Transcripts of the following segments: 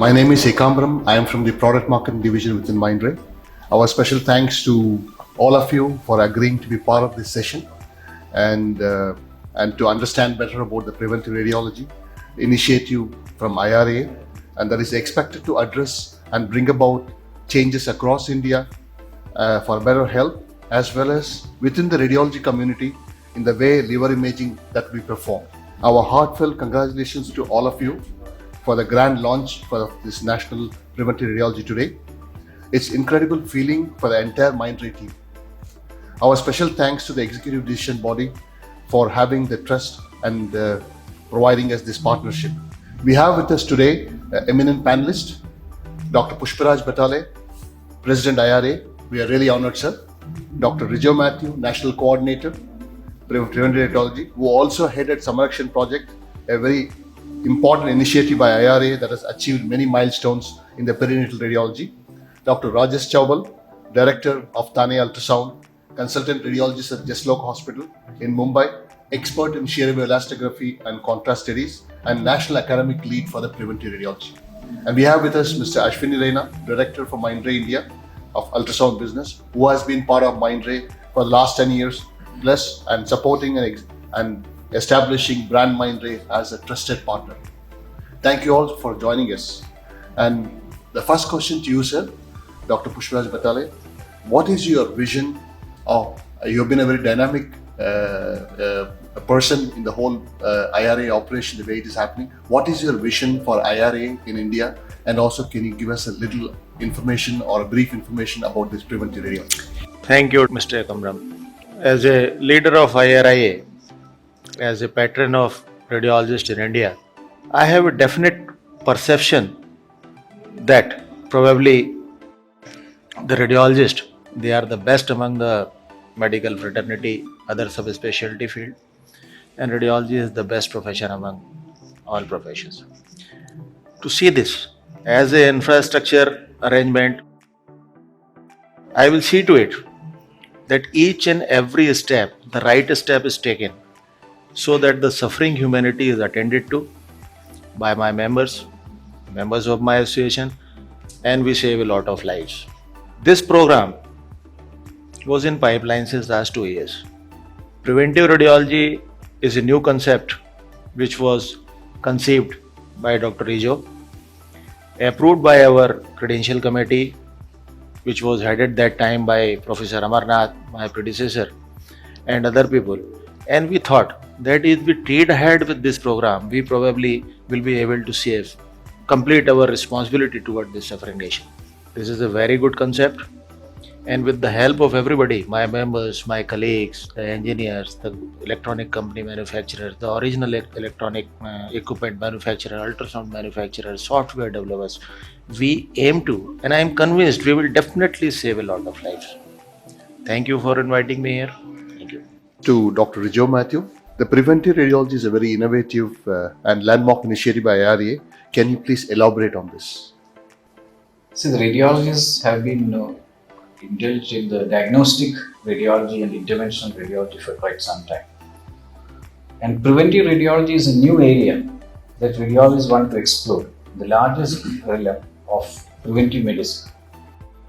My name is Ekambram. I am from the Product Marketing Division within Mindray. Our special thanks to all of you for agreeing to be part of this session and to understand better about the Preventive Radiology initiative from IRIA, and that is expected to address and bring about changes across India for better health as well as within the radiology community in the way liver imaging that we perform. Our heartfelt congratulations to all of you for the grand launch for this National Preventive Radiology today. It's incredible feeling for the entire Mindray team. Our special thanks to the Executive Decision Body for having the trust and providing us this partnership. We have with us today eminent panelist, Dr. Pushparaj Batale, President IRA. We are really honored, sir. Dr. Rijo Mathew, National Coordinator, Preventive Radiology, who also headed Samarakshan Project, a very important initiative by IRA that has achieved many milestones in the perinatal radiology. Dr. Rajesh Chaubal, Director of Thane Ultrasound, Consultant Radiologist at Jaslok Hospital in Mumbai, expert in shear wave elastography and contrast studies, and National Academic Lead for the Preventive Radiology. And we have with us Mr. Ashwini Raina, Director for Mindray India of Ultrasound Business, who has been part of Mindray for the last 10 years plus and supporting and establishing brand Mindray as a trusted partner. Thank you all for joining us. And the first question to you, sir, Dr. Pushparaj Batale, what is your vision of, you've been a very dynamic person in the whole IRA operation, the way it is happening. What is your vision for IRA in India? And also, can you give us a little information or a brief information about this preventive radiology? Thank you, Mr. Ekambram. As a leader of IRIA, as a patron of radiologists in India, I have a definite perception that probably the radiologists, they are the best among the medical fraternity, other subspecialty field, and radiology is the best profession among all professions. To see this as an infrastructure arrangement, I will see to it that each and every step, the right step is taken so that the suffering humanity is attended to by my members of my association, and we save a lot of lives. This program was in pipeline since last 2 years. Preventive radiology is a new concept which was conceived by Dr. Rijo, approved by our credential committee, which was headed that time by Professor Amarnath, my predecessor, and other people. And we thought that if we trade ahead with this program, we probably will be able to complete our responsibility toward this suffering nation. This is a very good concept. And with the help of everybody, my members, my colleagues, the engineers, the electronic company manufacturers, the original electronic equipment manufacturer, ultrasound manufacturers, software developers, we aim to, and I am convinced we will definitely save a lot of lives. Thank you for inviting me here. Thank you. To Dr. Rijo Mathew, the preventive radiology is a very innovative and landmark initiative by IRA. Can you please elaborate on this? See, the radiologists have been indulged in the diagnostic radiology and interventional radiology for quite some time. And preventive radiology is a new area that radiologists want to explore, the largest realm of preventive medicine.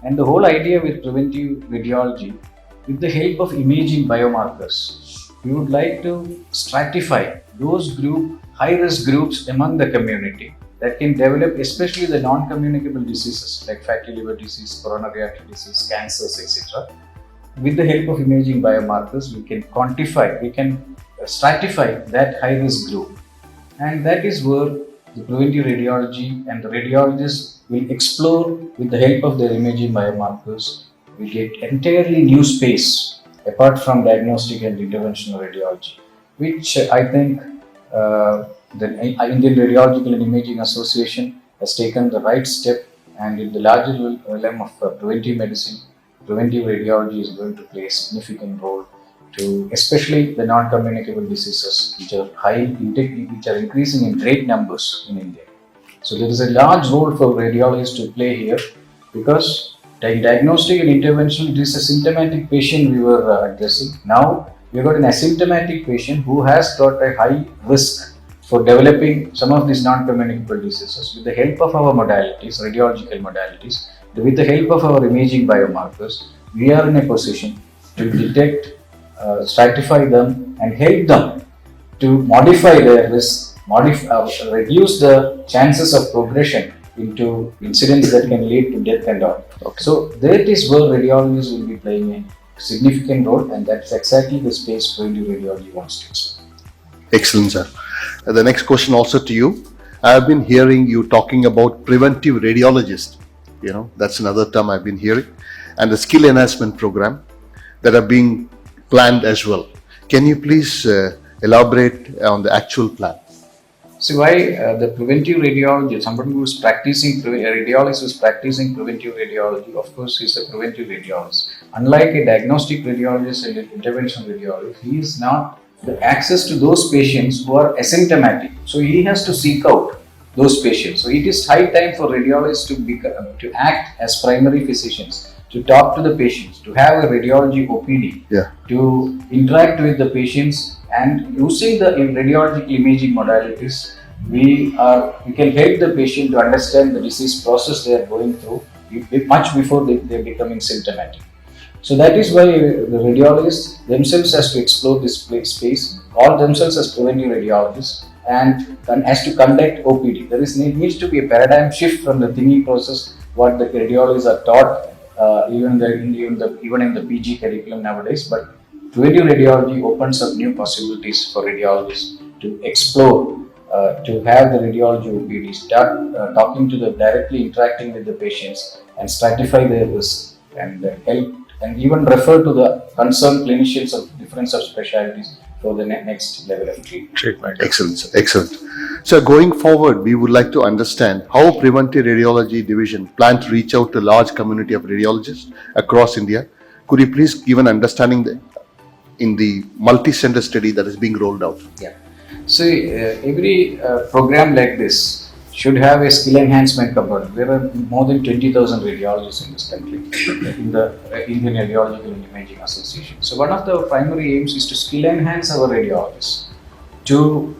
And the whole idea with preventive radiology, with the help of imaging biomarkers, we would like to stratify those high-risk groups among the community that can develop, especially the non-communicable diseases like fatty liver disease, coronary artery disease, cancers, etc. With the help of imaging biomarkers, we can stratify that high-risk group. And that is where the preventive radiology and the radiologists will explore with the help of their imaging biomarkers. We get entirely new space apart from diagnostic and interventional radiology, which I think the Indian Radiological and Imaging Association has taken the right step, and in the larger realm of preventive medicine, preventive radiology is going to play a significant role to especially the non-communicable diseases which are increasing in great numbers in India. So there is a large role for radiologists to play here, because in diagnostic and interventional, it is a symptomatic patient we were addressing. Now we have got an asymptomatic patient who has got a high risk for developing some of these non-communicable diseases with the help of our modalities, radiological modalities, with the help of our imaging biomarkers, we are in a position to detect, stratify them, and help them to modify their risk, reduce the chances of progression into incidents that can lead to death and all. Okay. So that is where radiologists will be playing a significant role, and that's exactly the space preventive radiology wants to explore. Excellent, sir. The next question also to you. I have been hearing you talking about preventive radiologist. That's another term I've been hearing, and the skill enhancement program that are being planned as well. Can you please elaborate on the actual plan? See why the preventive radiology, somebody who is practicing, a radiologist who is practicing preventive radiology, of course, he is a preventive radiologist. Unlike a diagnostic radiologist and an intervention radiologist, he is not the access to those patients who are asymptomatic. So he has to seek out those patients. So it is high time for radiologists to act as primary physicians, to talk to the patients, to have a radiology OPD, to interact with the patients, and using the radiological imaging modalities, we can help the patient to understand the disease process they are going through much before they are becoming symptomatic. So that is why the radiologists themselves has to explore this space, call themselves as preventive radiologists, and has to conduct OPD. There needs to be a paradigm shift from the thinking process what the radiologists are taught even in the PG curriculum nowadays. But preventive radiology opens up new possibilities for radiologists to explore, to have the radiology OPD, start talking to them, directly interacting with the patients, and stratify their risk, and help, and even refer to the concerned clinicians of different subspecialties for the next level of treatment. Excellent, sir. Excellent. So going forward, we would like to understand how Preventive Radiology Division plan to reach out to a large community of radiologists across India. Could you please give an understanding in the multi-center study that is being rolled out? Yeah. See, every program like this should have a skill enhancement component. There are more than 20,000 radiologists in this country, in the Indian Radiological and Imaging Association. So one of the primary aims is to skill enhance our radiologists to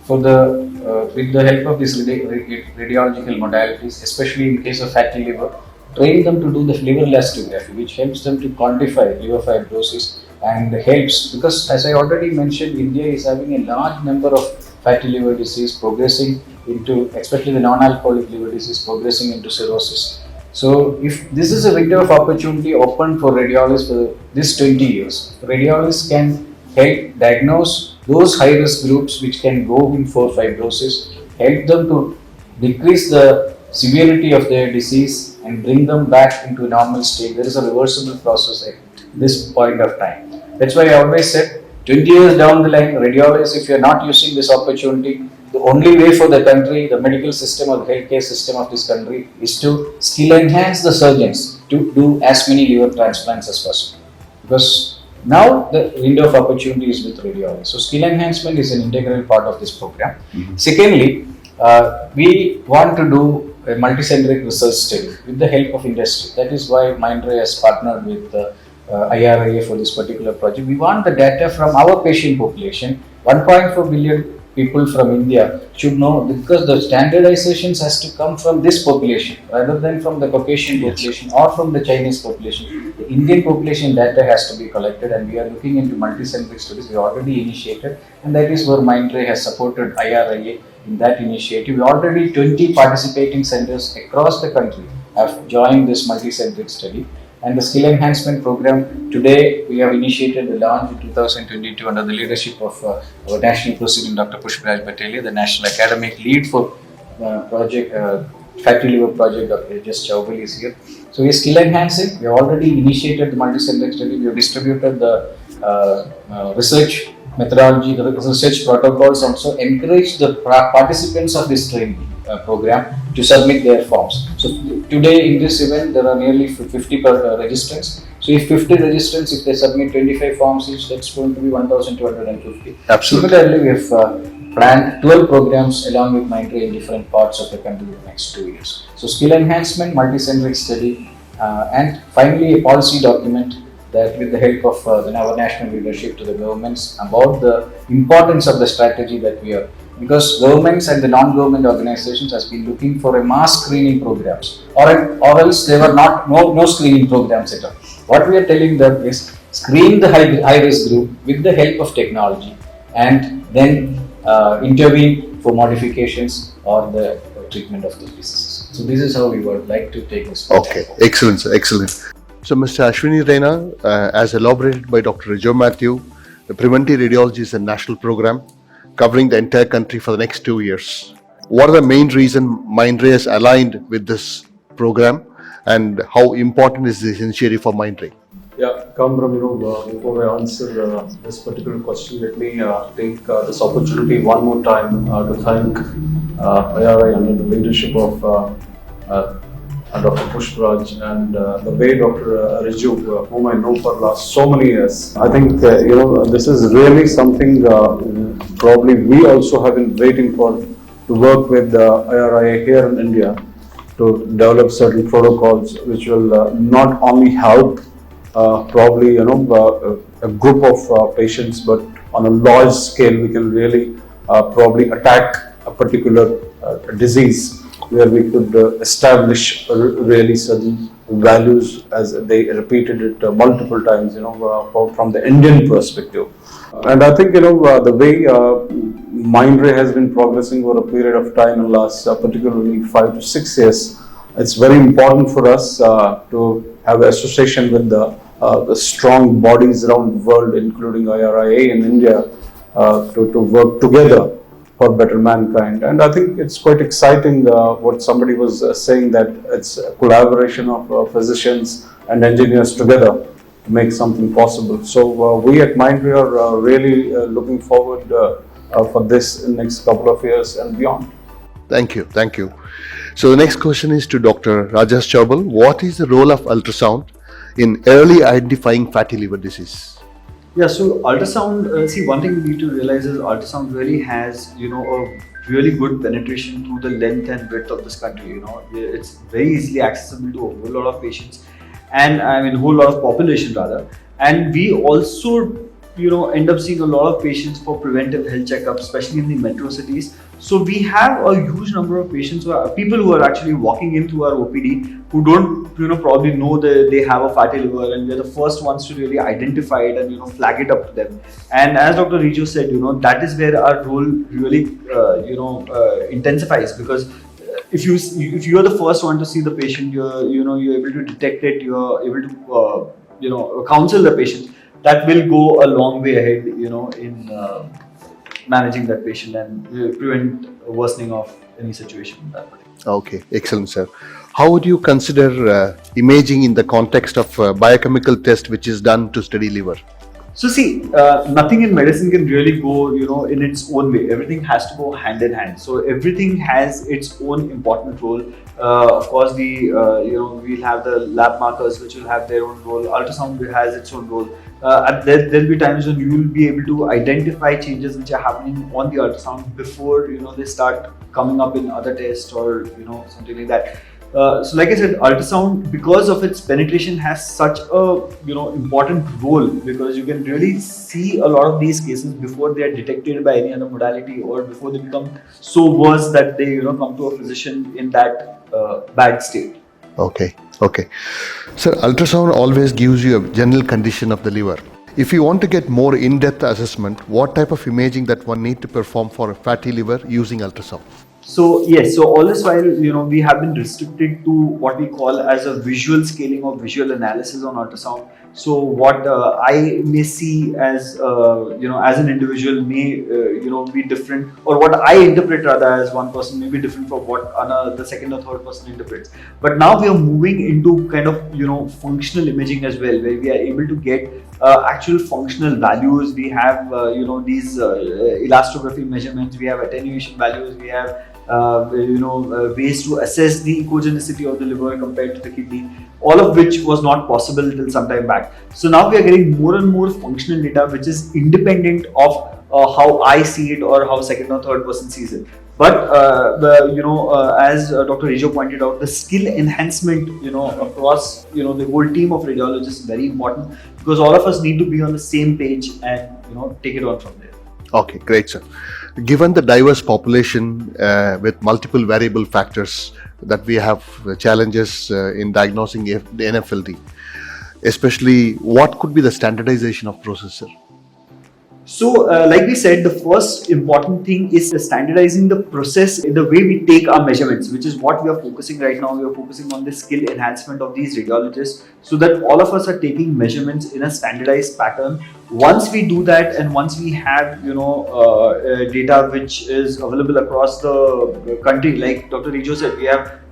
with the help of these radiological modalities, especially in case of fatty liver, train them to do the liver elastography, which helps them to quantify liver fibrosis, and helps, because as I already mentioned, India is having a large number of fatty liver disease progressing into, especially the non-alcoholic liver disease progressing into cirrhosis. So if this is a window of opportunity open for radiologists for this 20 years, radiologists can help diagnose those high-risk groups which can go in for fibrosis, help them to decrease the severity of their disease and bring them back into a normal state. There is a reversible process at this point of time. That's why I always said, 20 years down the line, radiologists, if you are not using this opportunity, the only way for the country, the medical system or the healthcare system of this country, is to skill enhance the surgeons to do as many liver transplants as possible. Because now the window of opportunity is with radiology. So skill enhancement is an integral part of this program. Secondly, we want to do a multicentric research study with the help of industry. That is why Mindray has partnered with IRIA for this particular project. We want the data from our patient population. 1.4 billion people from India should know, because the standardizations has to come from this population rather than from the Caucasian population or from the Chinese population. The Indian population data has to be collected, and we are looking into multicentric studies. We already initiated, and that is where Mindray has supported IRIA in that initiative. Already 20 participating centers across the country have joined this multicentric study. And the skill enhancement program, today we have initiated the launch in 2022 under the leadership of our National President Dr. Pushparaj Patel, the National Academic Lead for project Fatty Liver Project, Dr. H.S. Chaubal is here. So we are skill enhancing. We have already initiated the multi-centric study. We have distributed the research methodology, the research protocols, also encourage the participants of this training program to submit their forms. So today in this event there are nearly 50 registrants. So if 50 registrants, if they submit 25 forms each, that's going to be 1,250. Absolutely. Similarly, we have planned 12 programs along with Mindray in different parts of the country in the next 2 years. So skill enhancement, multicentric study, and finally a policy document that with the help of our national leadership to the governments about the importance of the strategy that we are because governments and the non-government organizations has been looking for a mass screening programs, or else there were no screening programs at all. What we are telling them is screen the high risk group with the help of technology, and then intervene for modifications or the treatment of the diseases. So this is how we would like to take this. Okay, excellent, sir, excellent. So, Mr. Ashwini Raina, as elaborated by Dr. Rijo Mathew, the Preventive Radiology is a national program covering the entire country for the next 2 years. What are the main reasons Mindray is aligned with this program, and how important is this initiative for Mindray? Yeah, Kamram, before I answer this particular question, let me take this opportunity one more time to thank IRIA under the leadership of Dr. Pushparaj and the way Dr. Rijo, whom I know for last so many years. I think this is really something probably we also have been waiting for, to work with IRIA here in India to develop certain protocols which will not only help probably a group of patients, but on a large scale we can really probably attack a particular disease where we could establish really certain values, as they repeated it multiple times, from the Indian perspective. And I think the way Mindray has been progressing over a period of time in the last particularly 5 to 6 years, it's very important for us to have association with the strong bodies around the world, including IRIA in India, to work together for better mankind. And I think it's quite exciting what somebody was saying, that it's a collaboration of physicians and engineers together to make something possible. So we at Mindray are really looking forward for this in the next couple of years and beyond. Thank you, thank you. So the next question is to Dr. Rajesh Chaubal. What is the role of ultrasound in early identifying fatty liver disease? Yeah, so ultrasound, see, one thing we need to realize is ultrasound really has, a really good penetration through the length and width of this country. It's very easily accessible to a whole lot of patients, and a whole lot of population rather. And we also, end up seeing a lot of patients for preventive health checkups, especially in the metro cities. So we have a huge number of patients people who are actually walking in through our OPD who don't, probably know that they have a fatty liver, and we're the first ones to really identify it and, flag it up to them. And as Dr. Rijo said, that is where our role really, intensifies, because if you are the first one to see the patient, you're able to detect it, you're able to, counsel the patient. That will go a long way ahead, in managing that patient and prevent worsening of any situation in that particular. Okay, excellent, sir. How would you consider imaging in the context of biochemical test which is done to study liver? So see, nothing in medicine can really go, in its own way. Everything has to go hand in hand. So everything has its own important role. Of course, we'll have the lab markers which will have their own role. Ultrasound has its own role. There'll be times when you will be able to identify changes which are happening on the ultrasound before they start coming up in other tests or something like that. So like I said, ultrasound, because of its penetration, has such a important role, because you can really see a lot of these cases before they are detected by any other modality, or before they become so worse that they come to a physician in that bad state. Okay. Sir, ultrasound always gives you a general condition of the liver. If you want to get more in-depth assessment, what type of imaging that one need to perform for a fatty liver using ultrasound? So yes, so all this while we have been restricted to what we call as a visual scaling or visual analysis on ultrasound. So what I may see as as an individual may be different, or what I interpret rather as one person may be different from what the second or third person interprets. But now we are moving into kind of functional imaging as well, where we are able to get actual functional values. We have these elastography measurements, we have attenuation values, we have ways to assess the ecogenicity of the liver compared to the kidney, all of which was not possible till some time back. So now we are getting more and more functional data which is independent of how I see it or how second or third person sees it. But as Dr. Rijo pointed out, the skill enhancement across the whole team of radiologists is very important, because all of us need to be on the same page and take it on from there. Okay, great, sir. Given the diverse population with multiple variable factors that we have challenges in diagnosing the NFLD, especially what could be the standardization of process, sir? So, like we said, the first important thing is standardizing the process, the way we take our measurements, which is what we are focusing right now. We are focusing on the skill enhancement of these radiologists so that all of us are taking measurements in a standardized pattern. Once we do that, and once we have, data which is available across the country, like Dr. Rijo said,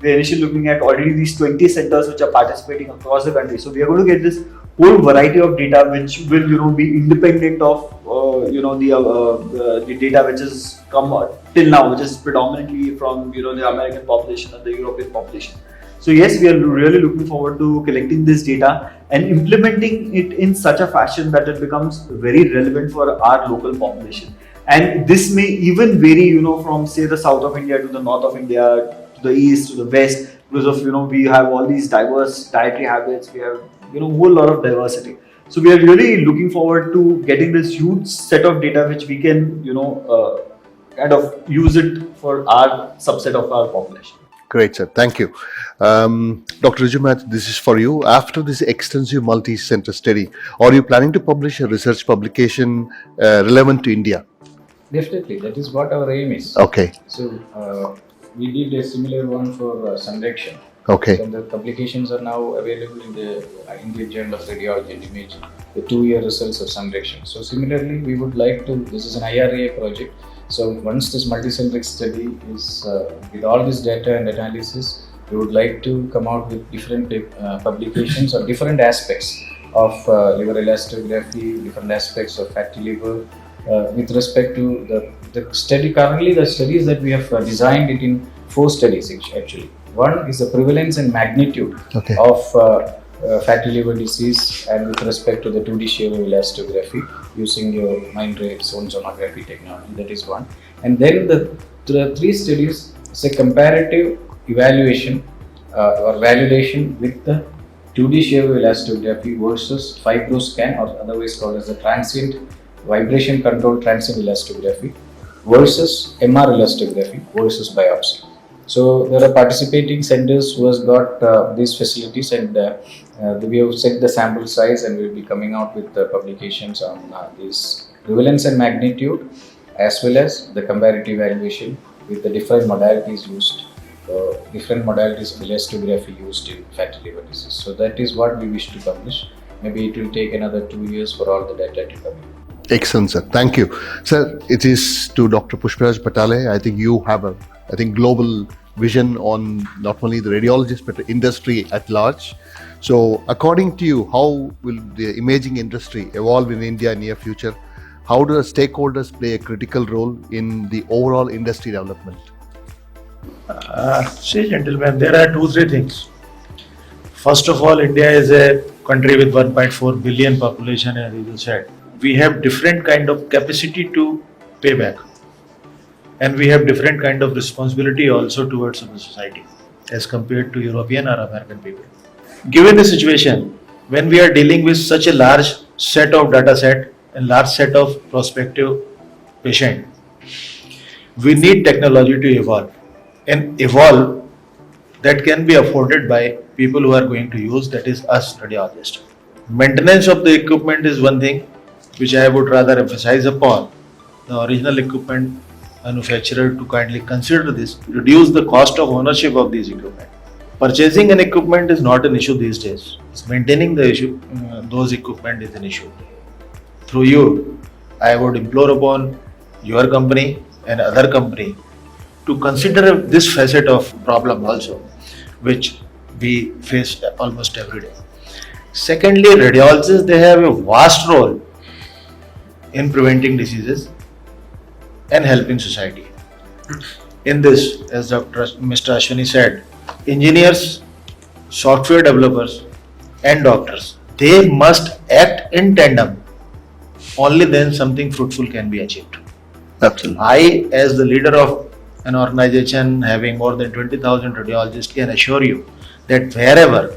we're initially looking at already these 20 centers which are participating across the country. So we are going to get this whole variety of data which will be independent of the data which has come till now, which is predominantly from the American population and the European population. So yes, we are really looking forward to collecting this data and implementing it in such a fashion that it becomes very relevant for our local population. And this may even vary, from say the south of India to the north of India, to the east, to the west, because of we have all these diverse dietary habits. We have whole lot of diversity. So we are really looking forward to getting this huge set of data which we can kind of use it for our subset of our population. Great, sir. Thank you. Dr. Rijo Mathew, this is for you. After this extensive multi-center study, are you planning to publish a research publication relevant to India? Definitely, that is what our aim is. Okay. So we did a similar one for Sanrakshan. Okay. And the publications are now available in the Indian Journal of Radiology and Imaging, the 2-year results of Sanrakshan. So similarly, we would like to, this is an IRIA project. So once this multicentric study is, with all this data and analysis, we would like to come out with different publications on different aspects of liver elastography, different aspects of fatty liver, with respect to the study. Currently, the studies that we have designed it in 4 studies actually. One is the prevalence and magnitude of fatty liver disease, and with respect to the 2D shear wave elastography using your Mindray sonography technology. That is one. And then the 3 studies is a comparative evaluation or validation with the 2D shear wave elastography versus fibroscan, or otherwise called as the transient vibration controlled transient elastography, versus MR elastography versus biopsy. So there are participating centers who has got these facilities, and we have set the sample size, and we will be coming out with the publications on this prevalence and magnitude, as well as the comparative evaluation with the different modalities used, different modalities of elastography used in fatty liver disease. So that is what we wish to publish. Maybe it will take another 2 years for all the data to come in. Excellent, sir. Thank you. Sir, it is to Dr. Pushparaj Patale. I think you have a global vision on not only the radiologists but the industry at large. So according to you, how will the imaging industry evolve in India in near future? How do the stakeholders play a critical role in the overall industry development? See, gentlemen, there are 2-3 things. First of all, India is a country with 1.4 billion population, as you said. We have different kind of capacity to pay back, and we have different kind of responsibility also towards the society as compared to European or American people. Given the situation, when we are dealing with such a large set of data set and large set of prospective patient, we need technology to evolve, and evolve that can be afforded by people who are going to use, that is us radiologists. Maintenance of the equipment is one thing which I would rather emphasize upon. The original equipment manufacturer to kindly consider this, reduce the cost of ownership of these equipment. Purchasing an equipment is not an issue these days. It's maintaining the issue, those equipment is an issue. Through you, I would implore upon your company and other company to consider this facet of problem also, which we face almost every day. Secondly, radiologists, they have a vast role in preventing diseases and helping society. In this, as Mr. Ashwini said, engineers, software developers and doctors, they must act in tandem. Only then something fruitful can be achieved. Absolutely. I, as the leader of an organization having more than 20,000 radiologists, can assure you that wherever,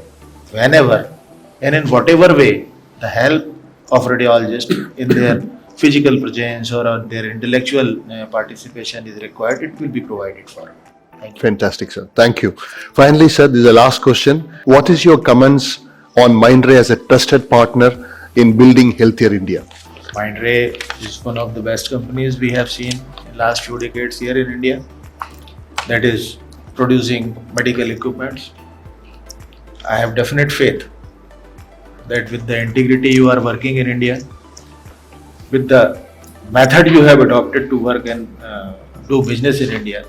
whenever and in whatever way the help of radiologists in their physical presence or their intellectual participation is required, it will be provided for. Thank you. Fantastic, sir. Thank you. Finally, sir, this is the last question. What is your comments on Mindray as a trusted partner in building healthier India? Mindray is one of the best companies we have seen in last few decades here in India, that is producing medical equipments. I have definite faith that with the integrity you are working in India, with the method you have adopted to work and do business in India,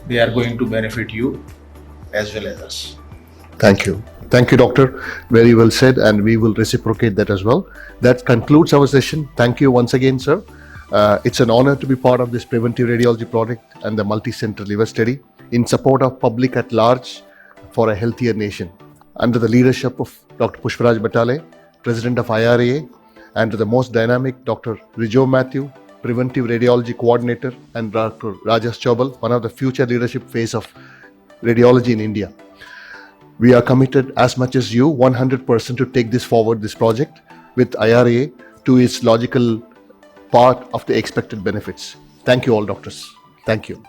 they are going to benefit you as well as us. Thank you. Thank you, Doctor. Very well said, and we will reciprocate that as well. That concludes our session. Thank you once again, sir. It's an honor to be part of this Preventive Radiology project and the multi-center liver study in support of public at large for a healthier nation. Under the leadership of Dr. Pushparaj Batale, President of IRIA, and to the most dynamic Dr. Rijo Mathew, Preventive Radiology Coordinator, and Dr. Rajas Chobal, one of the future leadership phase of radiology in India. We are committed as much as you, 100% to take this forward, this project with IRA to its logical part of the expected benefits. Thank you all, doctors. Thank you.